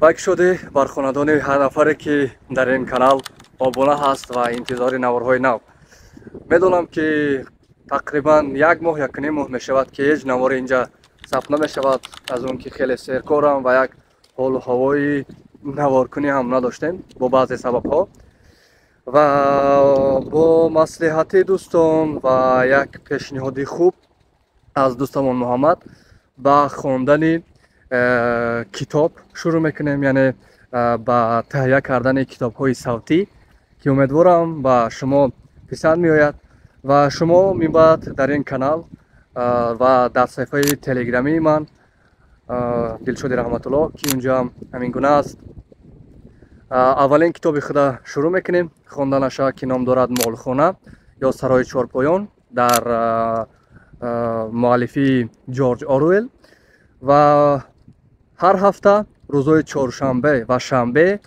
بک شده بر خوانندگان هر نفری که در این کانال آبونه هست و انتظار نوارهای نو. میدونم که تقریبا یک ماه یک نیم ماه می شود که هیچ نوار اینجا ثبت نمی شود، از اون که خیلی سرکارم و یک حال و هوای نوارکنی هم نداشتیم با بعضی سبب ها و با مصلحت دوستان و یک پیشنهاد خوب از دوستمون محمد با خواندن کتاب شروع میکنیم، یعنی با تهیه کردن کتاب های صوتی که امیدوارم با شما پسند میآید و شما میباید در این کانال و در صفحه تلگرامی من دلشد رحمت الله که اونجا همین گونه است. اولین کتاب خود شروع میکنیم خواندنش که نام دارد مالخانه یا سرای چهارپایان در مؤلفی جورج اورویل و هر هفته روزهای چهارشنبه و شنبه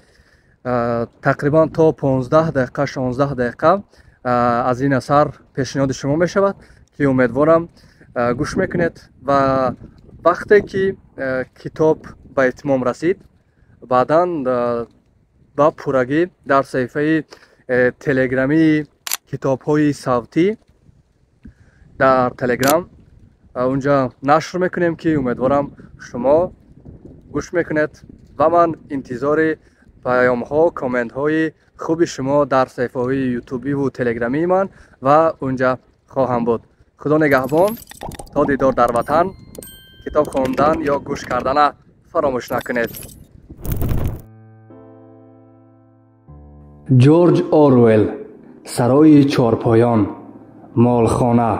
تقریبا تا 15 دقیقه 16 دقیقه از این اثر پیشنهاد شما می شود که امیدوارم گوش میکنید و وقتی که کتاب به اتمام رسید بعدا با پورگی در صفحه تلگرامی کتاب های صوتی در تلگرام اونجا نشر میکنیم که امیدوارم شما گوش میکنید و من انتظار پیام ها کامنت های خوب شما در صفحه های یوتیوبی و تلگرامی من و اونجا خواهم بود. خدا نگهبان تا دیدار در وطن. کتاب خواندن یا گوش کردن فراموش نکنید. جورج اورویل، سرای چهارپایان، مالخانه.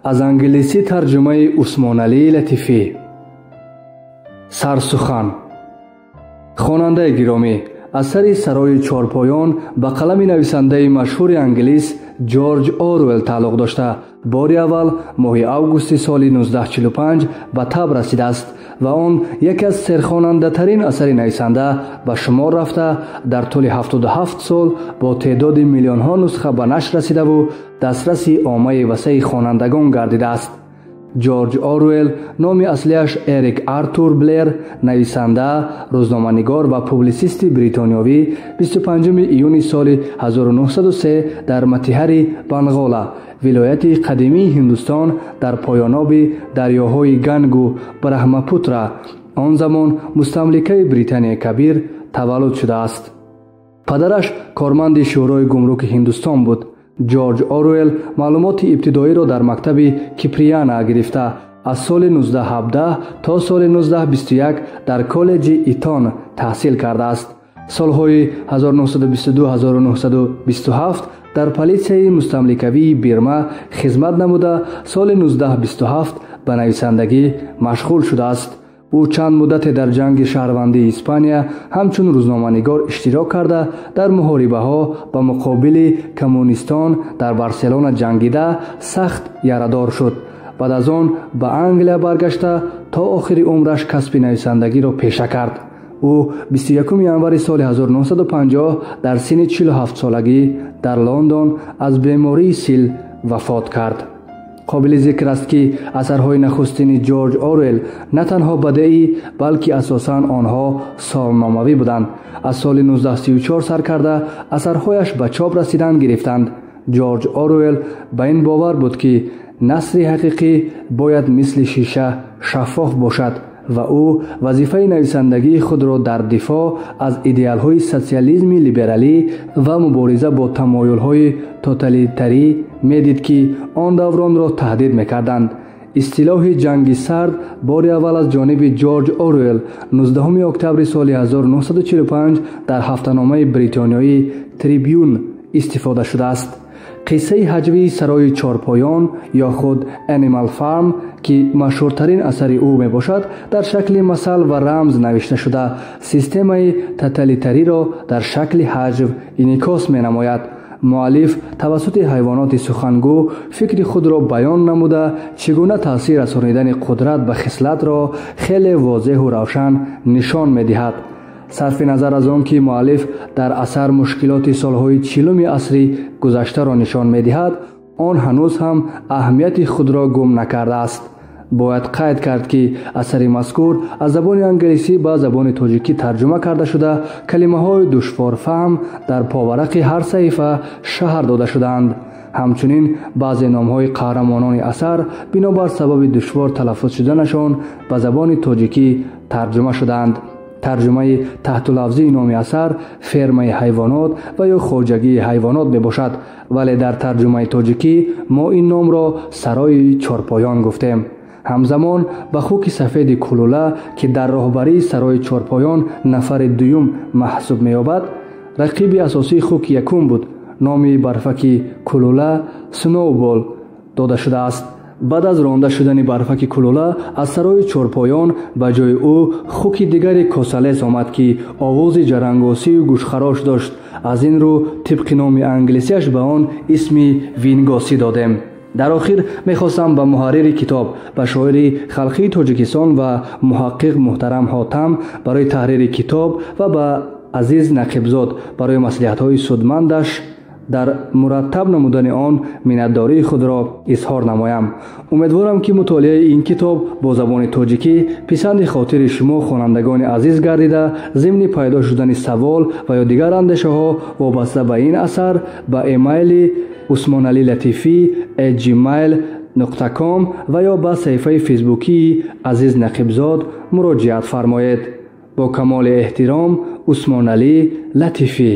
از انگلیسی ترجمه عثمان علی لطیفی. سرسخن. خواننده گرامی، اثر سرای چهارپایان به قلم نویسنده مشهور انگلیس جورج اورویل تعلق داشته باری اول ماه اوگوست سال 1945 به تب رسیده است و آن یکی از سرخواننده ترین اثر نویسنده به شمار رفته در طول 77 سال با تعداد میلیون ها نسخه به نشر رسیده و دسترس عامه وسیع خوانندگان گردیده است. جورج اورویل نام اصلیش اریک آرتور بلیر، نویسنده، روزنامه‌نگار و پوبلیسیست بریتانیایی 25 ایون سال 1903 در متحری بنگالا، ولایت قدیمی هندوستان در پایاناب دریاهای گنگ و برهمپوترا، آن زمان مستملکه بریتانیای کبیر، تولد شده است. پدرش کارمند شورای گمرک هندوستان بود. جورج اورویل معلومات ابتدایی را در مکتب کیپریانا گرفته از سال 1917 تا سال 1921 در کالج ایتان تحصیل کرده است. سالهای 1922-1927 در پلیس مستملکوی برما خدمت نموده سال 1927 به نویسندگی مشغول شده است. او چند مدت در جنگ شهروندی اسپانیا همچون روزنامه‌نگار اشتراک کرده در محاربه ها به مقابل کمونیستان در بارسلونا جنگیده سخت یاردار شد. بعد از آن به انگلیا برگشته تا آخر عمرش کسب نویسندگی را پیشه کرد. او 21 ینور سال 1950 در سن 47 سالگی در لندن از بیماری سیل وفات کرد. قابل ذکر است که اثرهای نخستین جورج اورویل نه تنها بدیعی بلکه اساساً آنها سالنامه‌ای بودند. از سال 1934 سر کرده اثرهایش به چاپ رسیدن گرفتند. جورج اورویل به این باور بود که نثر حقیقی باید مثل شیشه شفاف باشد و او وظیفه نویسندگی خود را در دفاع از ایدئال‌های سوسیالیسم لیبرالی و مبارزه با تمایل‌های توتالیتری می‌دید که آن دوران را تهدید می‌کردند. اصطلاح جنگ سرد بار اول از جانب جورج اورویل 19 اکتبر سال 1945 در هفته‌نامه بریتانیایی تریبیون استفاده شده است. قصه هجوی سرای چهارپایان یا خود انیمال فارم که مشهورترین اثر او می باشد در شکل مثل و رمز نوشته شده سیستم توتالیتری را در شکل هجو انعکاس می نماید. مؤلف توسط حیوانات سخنگو فکر خود را بیان نموده چگونه تاثیر رسانیدن قدرت به خصلت را خیلی واضح و روشن نشان می دهد. صرف نظر از آن که مؤلف در اثر مشکلات سالهای 40 عصر گذشته را نشان می دهد، آن هنوز هم اهمیت خود را گم نکرده است. бояд қайд кард ки асари мазкур аз забони англисӣ ба забони тоҷикӣ тарҷума карда шуда калимаҳои душворфаҳм дар поварақи ҳар саҳифа шаҳр дода шудаанд. ҳамчунин баъзе номҳои қаҳрамонони асар бинобар сабаби душвор талаффуз шуданашон ба забони тоҷикӣ тарҷума шудаанд. тарҷумаи таҳтулафзии номи асар фермаи ҳайвонот ва ё хоҷагии ҳайвонот мебошад, вале дар тарҷумаи тоҷикӣ мо ин номро сарои чорпоён гуфтем. ҳамзамон ба хуки сафеди кулула ки дар роҳбарии сарои чорпоён нафари дуюм маҳсуб меёбад, рақиби асосии хуки якум буд. номи барфаки кулула сноубол дода шудааст. баъд аз ронда шудани барфаки кулула аз сарои чорпоён ба ҷои ӯ хуки дигари косалес омад ки овози ҷарангосию гӯшхарош дошт. аз ин рӯ тибқи номи англисиаш ба он исми вингосӣ додем. дар охир мехостам ба муҳаррири китоб, ба шоири халқии тоҷикистон ва муҳаққиқ муҳтарам ҳотам барои таҳрири китоб ва ба азиз нақибзод барои маслиҳатҳои судмандаш дар мураттаб намудани он миннатдории худро изҳор намоям. умедворам ки мутолиаи ин китоб бо забони тоҷикӣ писанди хотири шумо хонандагони азиз гардида, зимни пайдо шудани савол ва ё дигар андешаҳо вобаста ба ин асар ба эмайли usmonalilatify@gmail.com ва ё ба саҳифаи фейсбукии азиз нақибзод муроҷиат фармоед. бо камоли эҳтиром, Усмонали Латифӣ.